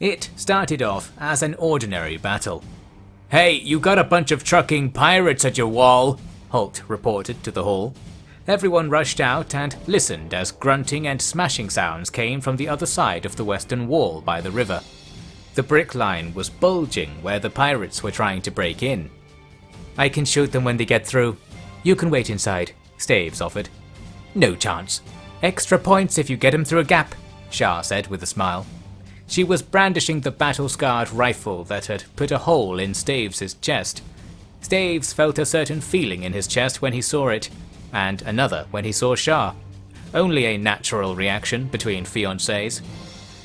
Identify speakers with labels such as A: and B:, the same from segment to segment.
A: It started off as an ordinary battle. "Hey, you got a bunch of trucking pirates at your wall," Holt reported to the hall. Everyone rushed out and listened as grunting and smashing sounds came from the other side of the western wall by the river. The brick line was bulging where the pirates were trying to break in. "I can shoot them when they get through. You can wait inside," Staves offered. "No chance. Extra points if you get him through a gap," Shah said with a smile. She was brandishing the battle-scarred rifle that had put a hole in Staves' chest. Staves felt a certain feeling in his chest when he saw it, and another when he saw Shah. Only a natural reaction between fiancés.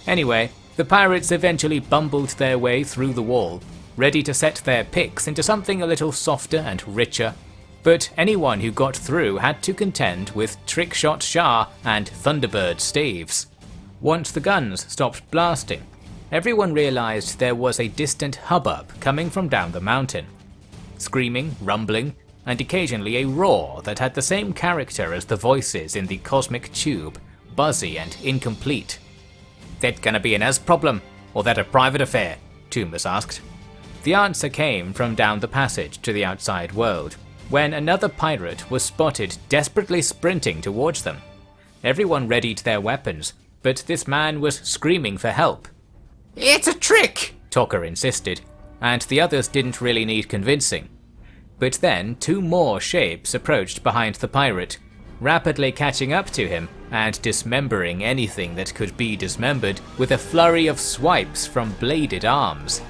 A: Anyway, the pirates eventually bumbled their way through the wall, ready to set their picks into something a little softer and richer. But anyone who got through had to contend with Trickshot Shah and Thunderbird Staves. Once the guns stopped blasting, everyone realized there was a distant hubbub coming from down the mountain. Screaming, rumbling, and occasionally a roar that had the same character as the voices in the cosmic tube, buzzy and incomplete. "That gonna be an us problem, or that a private affair?" Tumas asked. The answer came from down the passage to the outside world, when another pirate was spotted desperately sprinting towards them. Everyone readied their weapons, but this man was screaming for help. "It's a trick!" Talker insisted, and the others didn't really need convincing. But then two more shapes approached behind the pirate, rapidly catching up to him and dismembering anything that could be dismembered with a flurry of swipes from bladed arms.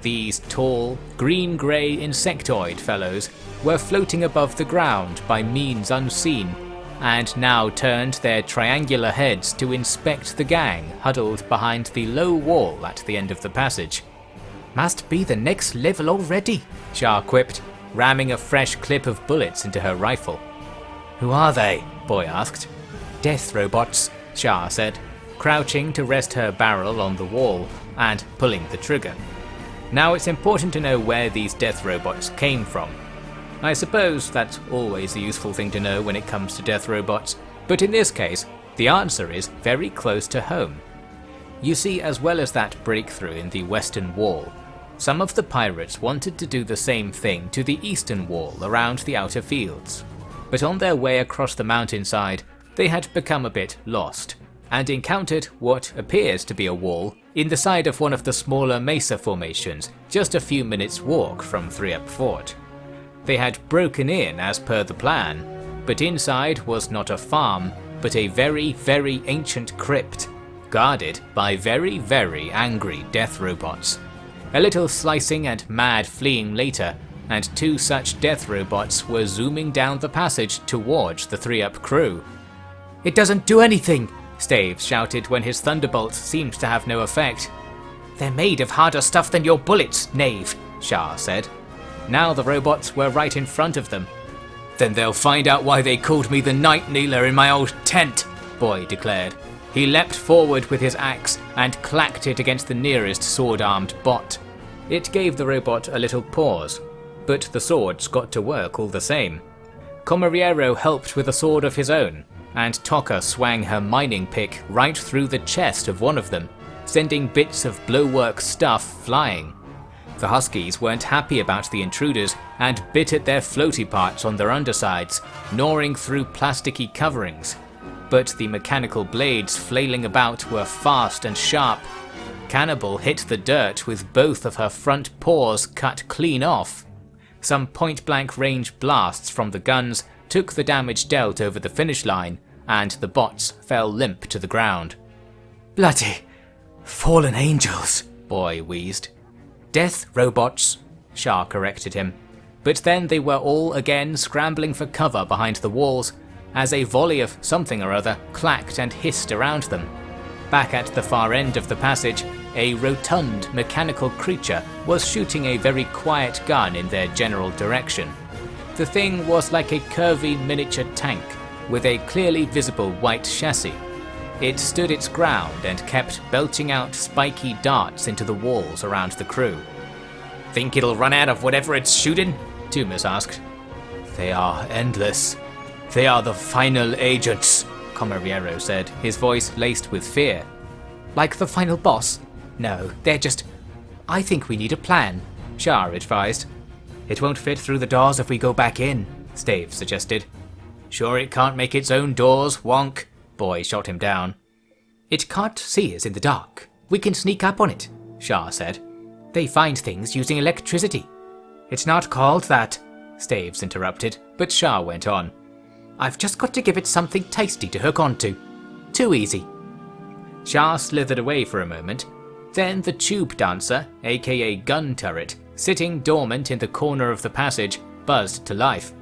A: These tall, green-grey insectoid fellows were floating above the ground by means unseen, and now turned their triangular heads to inspect the gang huddled behind the low wall at the end of the passage. "Must be the next level already," Shah quipped, ramming a fresh clip of bullets into her rifle. "Who are they?" Boy asked. "Death robots," Shah said, crouching to rest her barrel on the wall and pulling the trigger. Now it's important to know where these death robots came from. I suppose that's always a useful thing to know when it comes to death robots, but in this case, the answer is very close to home. You see, as well as that breakthrough in the western wall, some of the pirates wanted to do the same thing to the eastern wall around the outer fields. But on their way across the mountainside, they had become a bit lost, and encountered what appears to be a wall in the side of one of the smaller mesa formations just a few minutes' walk from 3-Up Fort. They had broken in as per the plan, but inside was not a farm, but a very, very ancient crypt, guarded by very, very angry death robots. A little slicing and mad fleeing later, and two such death robots were zooming down the passage towards the 3-Up crew. "It doesn't do anything!" Staves shouted when his thunderbolts seemed to have no effect. "They're made of harder stuff than your bullets, knave," Shah said. Now the robots were right in front of them. "Then they'll find out why they called me the Night Kneeler in my old tent," Boy declared. He leapt forward with his axe and clacked it against the nearest sword-armed bot. It gave the robot a little pause, but the swords got to work all the same. Comariero helped with a sword of his own, and Tokka swang her mining pick right through the chest of one of them, sending bits of blowwork stuff flying. The Huskies weren't happy about the intruders and bit at their floaty parts on their undersides, gnawing through plasticky coverings. But the mechanical blades flailing about were fast and sharp. Cannibal hit the dirt with both of her front paws cut clean off. Some point-blank range blasts from the guns took the damage dealt over the finish line, and the bots fell limp to the ground. "Bloody fallen angels," Boy wheezed. "Death robots," Shah corrected him. But then they were all again scrambling for cover behind the walls, as a volley of something or other clacked and hissed around them. Back at the far end of the passage, a rotund mechanical creature was shooting a very quiet gun in their general direction. The thing was like a curvy miniature tank, with a clearly visible white chassis. It stood its ground and kept belching out spiky darts into the walls around the crew. "Think it'll run out of whatever it's shooting?" Tumas asked. "They are endless. They are the final agents," Comariero said, his voice laced with fear. "Like the final boss?" No, they're just... I think we need a plan, Shah advised. It won't fit through the doors if we go back in, Stave suggested. Sure it can't make its own doors, wonk, Boy shot him down. It can't see us in the dark. We can sneak up on it, Shah said. They find things using electricity. It's not called that, Staves interrupted, but Shah went on. I've just got to give it something tasty to hook onto. Too easy. Shah slithered away for a moment. Then the tube dancer, aka gun turret, sitting dormant in the corner of the passage, buzzed to life.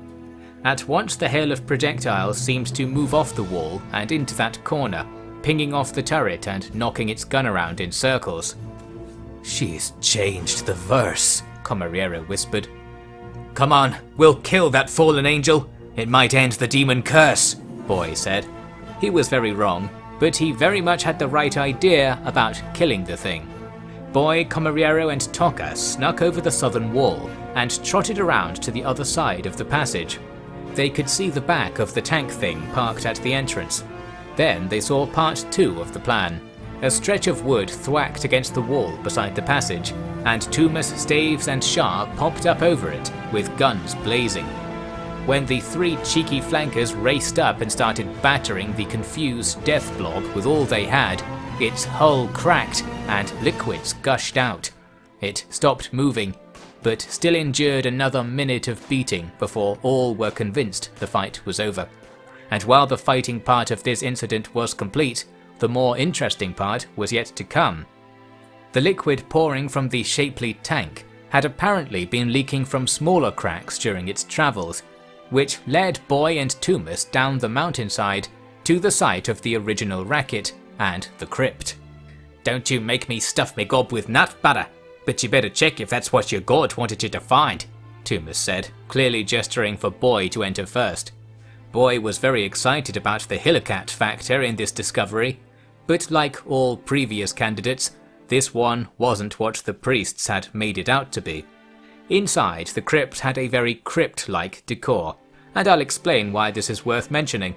A: At once the hail of projectiles seemed to move off the wall and into that corner, pinging off the turret and knocking its gun around in circles. She's changed the verse, Comariero whispered. Come on, we'll kill that fallen angel. It might end the demon curse, Boy said. He was very wrong, but he very much had the right idea about killing the thing. Boy, Comariero and Tokka snuck over the southern wall and trotted around to the other side of the passage. They could see the back of the tank thing parked at the entrance. Then they saw part 2 of the plan. A stretch of wood thwacked against the wall beside the passage, and Tumas, Staves and Shah popped up over it, with guns blazing. When the 3 cheeky flankers raced up and started battering the confused death blob with all they had, its hull cracked and liquids gushed out. It stopped moving, but still endured another minute of beating before all were convinced the fight was over. And while the fighting part of this incident was complete, the more interesting part was yet to come. The liquid pouring from the shapely tank had apparently been leaking from smaller cracks during its travels, which led Boy and Tumas down the mountainside to the site of the original racket and the crypt. Don't you make me stuff me gob with nut butter, but you better check if that's what your god wanted you to find, Tumas said, clearly gesturing for Boy to enter first. Boy was very excited about the Hillicat factor in this discovery, but like all previous candidates, this one wasn't what the priests had made it out to be. Inside, the crypt had a very crypt-like decor, and I'll explain why this is worth mentioning.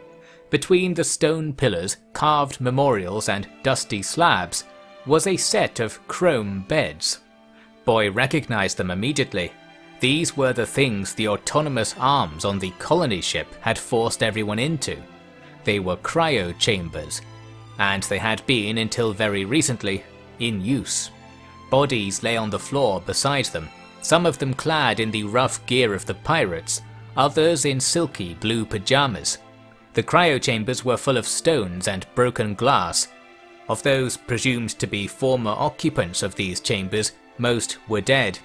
A: Between the stone pillars, carved memorials and dusty slabs was a set of chrome beds. Boy recognized them immediately. These were the things the autonomous arms on the colony ship had forced everyone into. They were cryo chambers, and they had been, until very recently, in use. Bodies lay on the floor beside them, some of them clad in the rough gear of the pirates, others in silky blue pajamas. The cryo chambers were full of stones and broken glass. Of those presumed to be former occupants of these chambers, most were dead,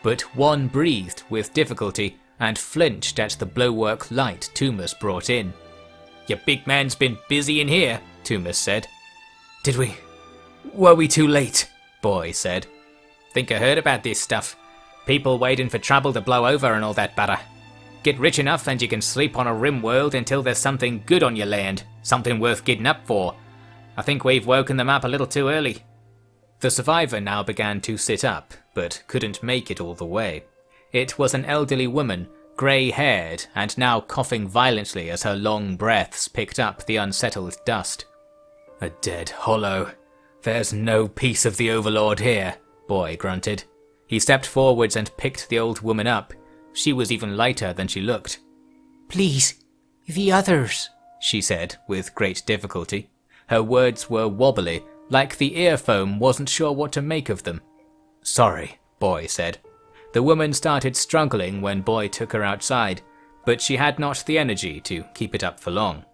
A: but one breathed with difficulty and flinched at the blowwork light Tumas brought in. Your big man's been busy in here, Tumas said. Were we too late? Boy said. Think I heard about this stuff. People waiting for trouble to blow over and all that butter. Get rich enough and you can sleep on a Rimworld until there's something good on your land, something worth getting up for. I think we've woken them up a little too early. The survivor now began to sit up, but couldn't make it all the way. It was an elderly woman, grey-haired, and now coughing violently as her long breaths picked up the unsettled dust. A dead hollow. There's no piece of the Overlord here, Boy grunted. He stepped forwards and picked the old woman up. She was even lighter than she looked. Please, the others, she said with great difficulty. Her words were wobbly, like the ear foam wasn't sure what to make of them. Sorry, Boy said. The woman started struggling when Boy took her outside, but she had not the energy to keep it up for long.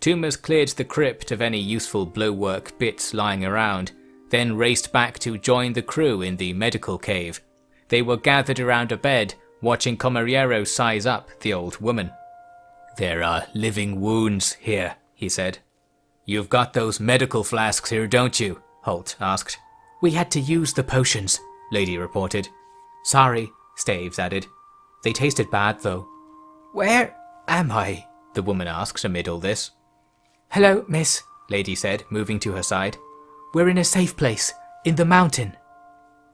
A: Tumas cleared the crypt of any useful blowwork bits lying around, then raced back to join the crew in the medical cave. They were gathered around a bed, watching Comariero size up the old woman. There are living wounds here, he said. You've got those medical flasks here, don't you? Holt asked. We had to use the potions, Lady reported. Sorry, Staves added. They tasted bad, though. Where am I? The woman asked amid all this. Hello, miss, Lady said, moving to her side. We're in a safe place, in the mountain.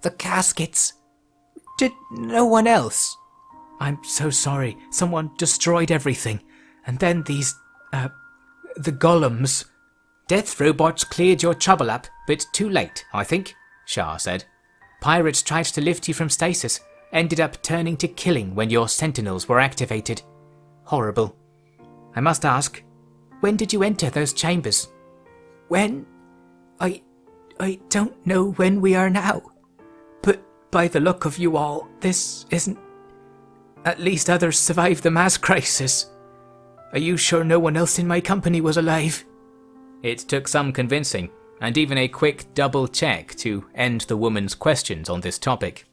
A: The caskets. Did no one else? I'm so sorry. Someone destroyed everything. And then these, the golems. Death robots cleared your trouble up, but too late, I think, Shah said. "Pirates tried to lift you from stasis, ended up turning to killing when your sentinels were activated. Horrible. I must ask, when did you enter those chambers?" "When? I don't know when we are now. But by the look of you all, this isn't... At least others survived the mass crisis. Are you sure no one else in my company was alive?" It took some convincing, and even a quick double check to end the woman's questions on this topic.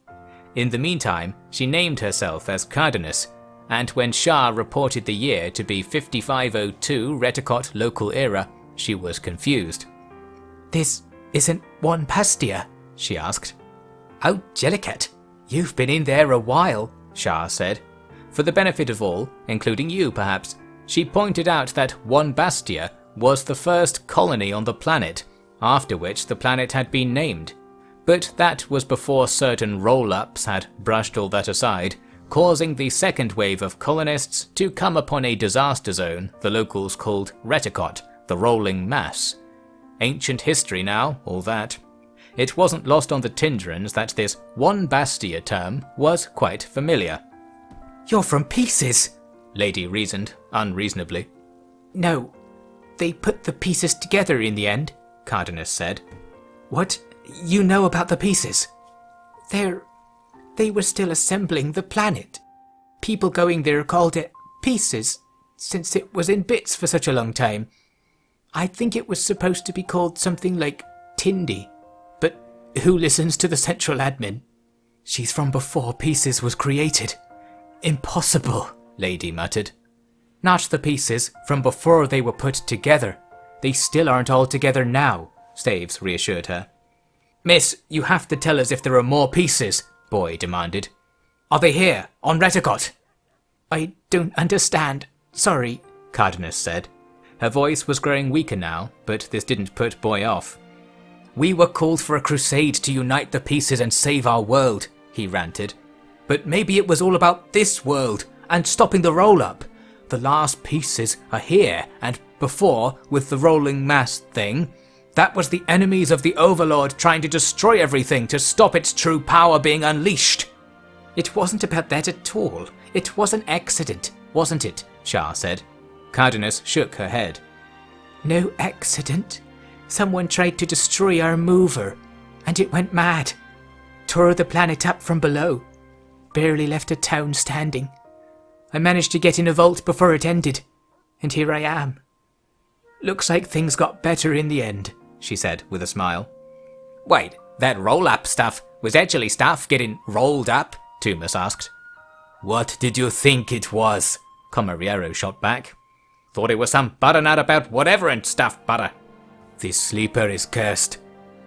A: In the meantime, she named herself as Cardenas, and when Shah reported the year to be 5502 Retakot local era, she was confused. "This isn't one Bastia?" she asked. "Oh, Jellicat, you've been in there a while," Shah said. For the benefit of all, including you perhaps, she pointed out that one Bastia was the first colony on the planet, after which the planet had been named. But that was before certain roll-ups had brushed all that aside, causing the second wave of colonists to come upon a disaster zone the locals called Retakot, the Rolling Mass. Ancient history now, all that. It wasn't lost on the Tindrans that this one Bastia term was quite familiar. "You're from Pieces," Lady reasoned, unreasonably. "No, they put the pieces together in the end," Cardenas said. "What? You know about the pieces?" They were still assembling the planet. People going there called it Pieces, since it was in bits for such a long time. I think it was supposed to be called something like Tindy, but who listens to the central admin? "She's from before Pieces was created." "Impossible," Lady muttered. "Not the pieces, from before they were put together. They still aren't all together now," Staves reassured her. "Miss, you have to tell us if there are more pieces," Boy demanded. "Are they here, on Retakot?" "I don't understand. Sorry," Cardenas said. Her voice was growing weaker now, but this didn't put Boy off. "We were called for a crusade to unite the pieces and save our world," he ranted. "But maybe it was all about this world, and stopping the roll-up. The last pieces are here, and before, with the rolling mass thing, that was the enemies of the Overlord trying to destroy everything to stop its true power being unleashed." "It wasn't about that at all. It was an accident, wasn't it?" Shah said. Cardenas shook her head. "No accident. Someone tried to destroy our mover, and it went mad. Tore the planet up from below. Barely left a town standing. I managed to get in a vault before it ended, and here I am. Looks like things got better in the end," she said with a smile. "Wait, that roll-up stuff was actually stuff getting rolled up?" Tumas asked. "What did you think it was?" Comariero shot back. "Thought it was some butter nut about whatever and stuff butter." "This sleeper is cursed,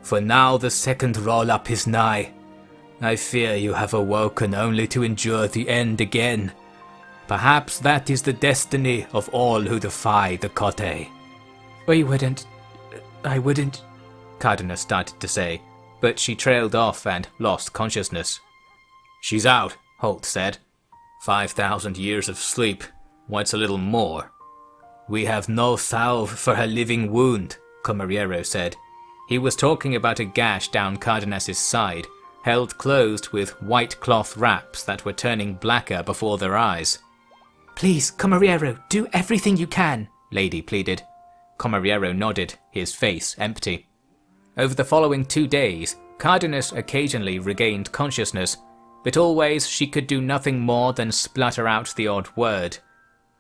A: for now the second roll-up is nigh. I fear you have awoken only to endure the end again. Perhaps that is the destiny of all who defy the Kotay." I wouldn't, Cardenas started to say, but she trailed off and lost consciousness. "She's out," Holt said. 5,000 years of sleep. What's a little more?" "We have no salve for her living wound," Comariero said. He was talking about a gash down Cardenas's side, held closed with white cloth wraps that were turning blacker before their eyes. "Please, Comariero, do everything you can," Lady pleaded. Comariero nodded, his face empty. Over the following 2 days, Cardenas occasionally regained consciousness, but always she could do nothing more than splutter out the odd word.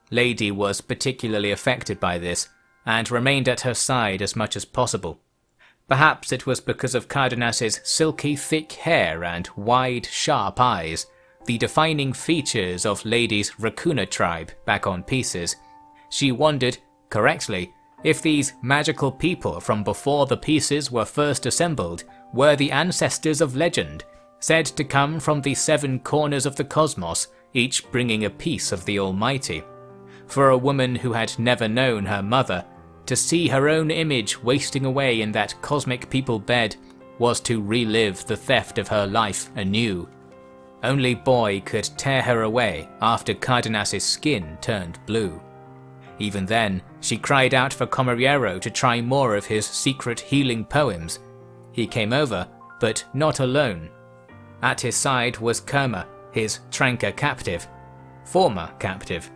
A: Lady was particularly affected by this, and remained at her side as much as possible. Perhaps it was because of Cardenas's silky thick hair and wide, sharp eyes, the defining features of Lady's Raccoona tribe back on Pieces. She wondered, correctly, if these magical people from before the Pieces were first assembled were the ancestors of legend, said to come from the 7 corners of the cosmos, each bringing a piece of the Almighty. For a woman who had never known her mother, to see her own image wasting away in that cosmic people bed was to relive the theft of her life anew. Only Boy could tear her away after Cardenas's skin turned blue. Even then, she cried out for Comariero to try more of his secret healing poems. He came over, but not alone. At his side was Kerma, his Tranka captive. Former captive.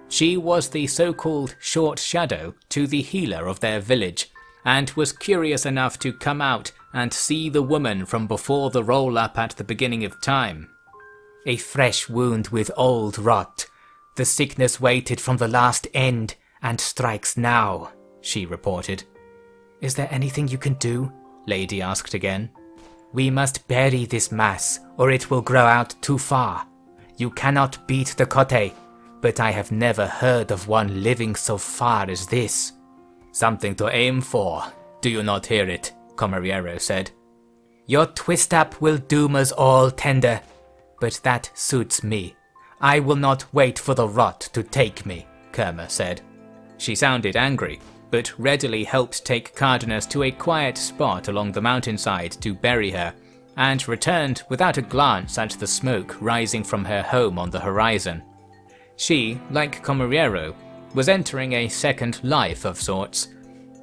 A: She was the so-called short shadow to the healer of their village, and was curious enough to come out and see the woman from before the roll-up at the beginning of time. A fresh wound with old rot. The sickness waited from the last end, and strikes now, she reported. Is there anything you can do? Lady asked again. We must bury this mass, or it will grow out too far. You cannot beat the Kotay, but I have never heard of one living so far as this. Something to aim for, do you not hear it? Comariero said. Your twist-up will doom us all, Tender, but that suits me. I will not wait for the rot to take me, Kerma said. She sounded angry, but readily helped take Cardenas to a quiet spot along the mountainside to bury her, and returned without a glance at the smoke rising from her home on the horizon. She, like Comariero, was entering a second life of sorts.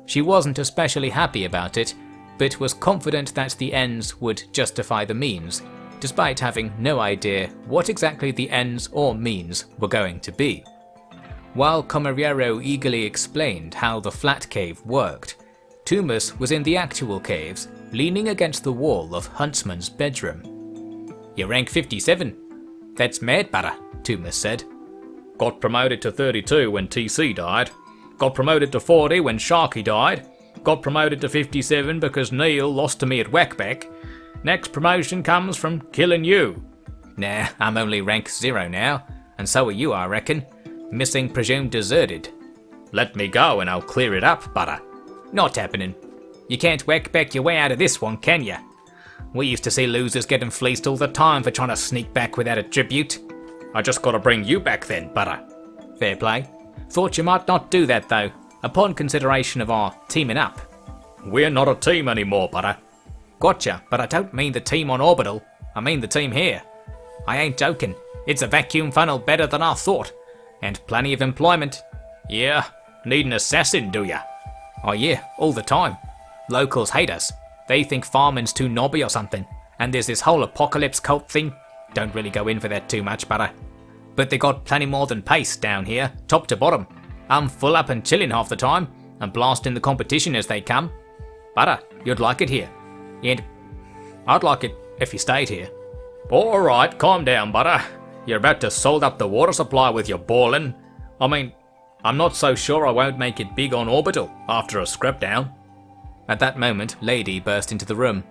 A: She wasn't especially happy about it, but was confident that the ends would justify the means, despite having no idea what exactly the ends or means were going to be. While Comariero eagerly explained how the flat cave worked, Tumas was in the actual caves, leaning against the wall of Huntsman's bedroom. You rank 57. That's mad butter, Tumas said. Got promoted to 32 when TC died. Got promoted to 40 when Sharky died. Got promoted to 57 because Neil lost to me at Whackback. Next promotion comes from killing you. Nah, I'm only rank 0 now, and so are you, I reckon. Missing presumed deserted. Let me go and I'll clear it up, butter. Not happening. You can't Whackback your way out of this one, can ya? We used to see losers getting fleeced all the time for trying to sneak back without a tribute. I just gotta bring you back then, butter. Fair play. Thought you might not do that though, upon consideration of our teaming up. We're not a team anymore, butter. Gotcha, but I don't mean the team on Orbital. I mean the team here. I ain't joking. It's a vacuum funnel better than I thought. And plenty of employment. Yeah, need an assassin, do ya? Oh yeah, all the time. Locals hate us. They think farming's too knobby or something. And there's this whole apocalypse cult thing. Don't really go in for that too much, butter. But they got plenty more than pace down here, top to bottom. I'm full up and chilling half the time, and blasting the competition as they come. Butter, you'd like it here. And I'd like it if you stayed here. Alright, calm down, butter. You're about to sold up the water supply with your bawling. I mean, I'm not so sure I won't make it big on Orbital after a scrap down. At that moment, Lady burst into the room.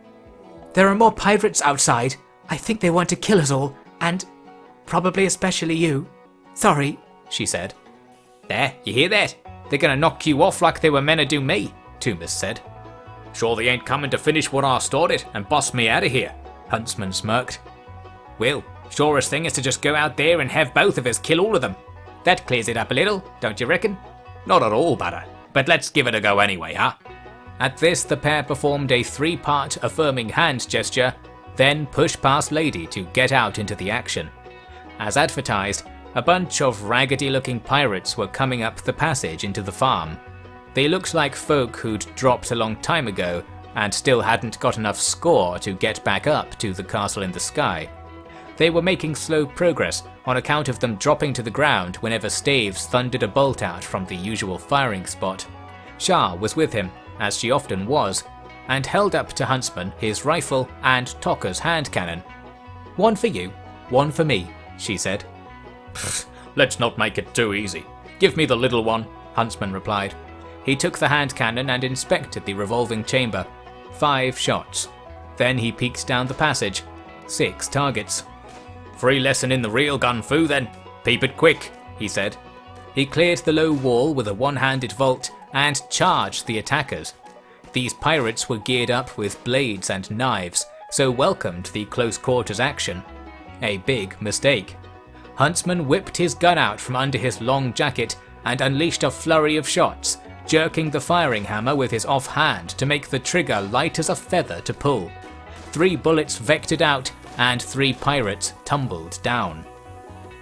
A: There are more pirates outside. I think they want to kill us all, and probably especially you. Sorry, she said. There, you hear that? They're gonna knock you off like they were meant to do me, Tumas said. Sure they ain't coming to finish what I started and bust me out of here, Huntsman smirked. Well, surest thing is to just go out there and have both of us kill all of them. That clears it up a little, don't you reckon? Not at all, butter, but let's give it a go anyway, huh? At this, the pair performed a 3-part affirming hand gesture, then pushed past Lady to get out into the action. As advertised, a bunch of raggedy-looking pirates were coming up the passage into the farm. They looked like folk who'd dropped a long time ago and still hadn't got enough score to get back up to the castle in the sky. They were making slow progress on account of them dropping to the ground whenever Staves thundered a bolt out from the usual firing spot. Shah was with him, as she often was, and held up to Huntsman his rifle and Tokka's hand cannon. One for you, one for me, she said. Let's not make it too easy. Give me the little one, Huntsman replied. He took the hand cannon and inspected the revolving chamber. 5 shots. Then he peeked down the passage. 6 targets. Free lesson in the real gun fu then. Peep it quick, he said. He cleared the low wall with a one-handed vault and charged the attackers. These pirates were geared up with blades and knives, so welcomed the close quarters action. A big mistake. Huntsman whipped his gun out from under his long jacket and unleashed a flurry of shots, jerking the firing hammer with his offhand to make the trigger light as a feather to pull. 3 bullets vectored out and 3 pirates tumbled down.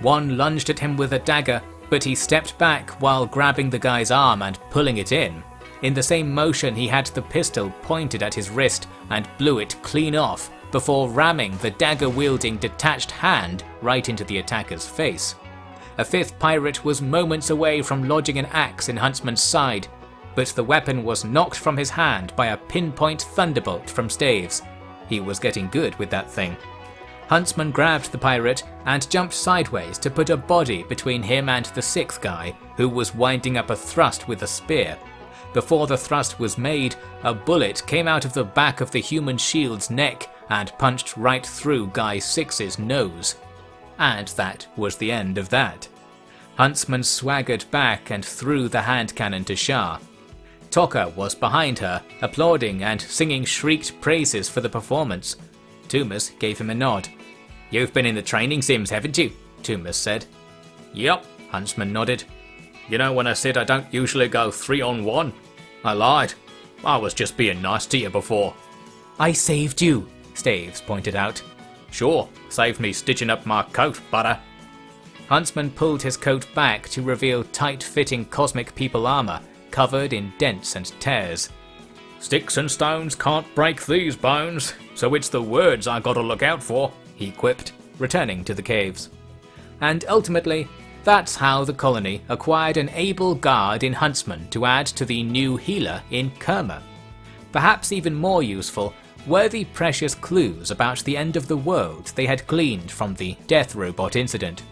A: One lunged at him with a dagger, but he stepped back while grabbing the guy's arm and pulling it in. In the same motion, he had the pistol pointed at his wrist and blew it clean off before ramming the dagger-wielding detached hand right into the attacker's face. A fifth pirate was moments away from lodging an axe in Huntsman's side, but the weapon was knocked from his hand by a pinpoint thunderbolt from Staves. He was getting good with that thing. Huntsman grabbed the pirate and jumped sideways to put a body between him and the sixth guy, who was winding up a thrust with a spear. Before the thrust was made, a bullet came out of the back of the human shield's neck and punched right through Guy 6's nose. And that was the end of that. Huntsman swaggered back and threw the hand cannon to Shah. Tokka was behind her, applauding and singing shrieked praises for the performance. Tumas gave him a nod. "You've been in the training sims, haven't you?" Tumas said. "Yep," Huntsman nodded. "You know when I said I don't usually go 3-on-1? I lied. I was just being nice to you before." "I saved you," Staves pointed out. "Sure, saved me stitching up my coat, butter." Huntsman pulled his coat back to reveal tight-fitting cosmic people armor, covered in dents and tears. "Sticks and stones can't break these bones, so it's the words I gotta look out for," he quipped, returning to the caves. And ultimately, that's how the colony acquired an able guard in Huntsman to add to the new healer in Kerma. Perhaps even more useful were the precious clues about the end of the world they had gleaned from the death robot incident,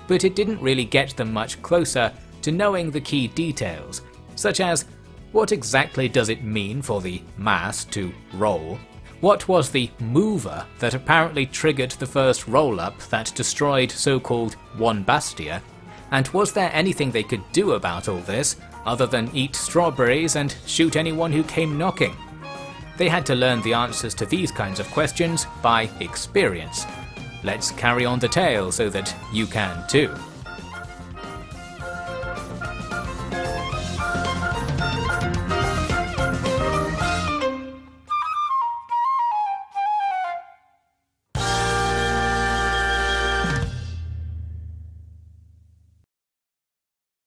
A: but it didn't really get them much closer to knowing the key details, such as what exactly does it mean for the mass to roll? What was the mover that apparently triggered the first roll-up that destroyed so-called One Bastia? And was there anything they could do about all this, other than eat strawberries and shoot anyone who came knocking? They had to learn the answers to these kinds of questions by experience. Let's carry on the tale so that you can too.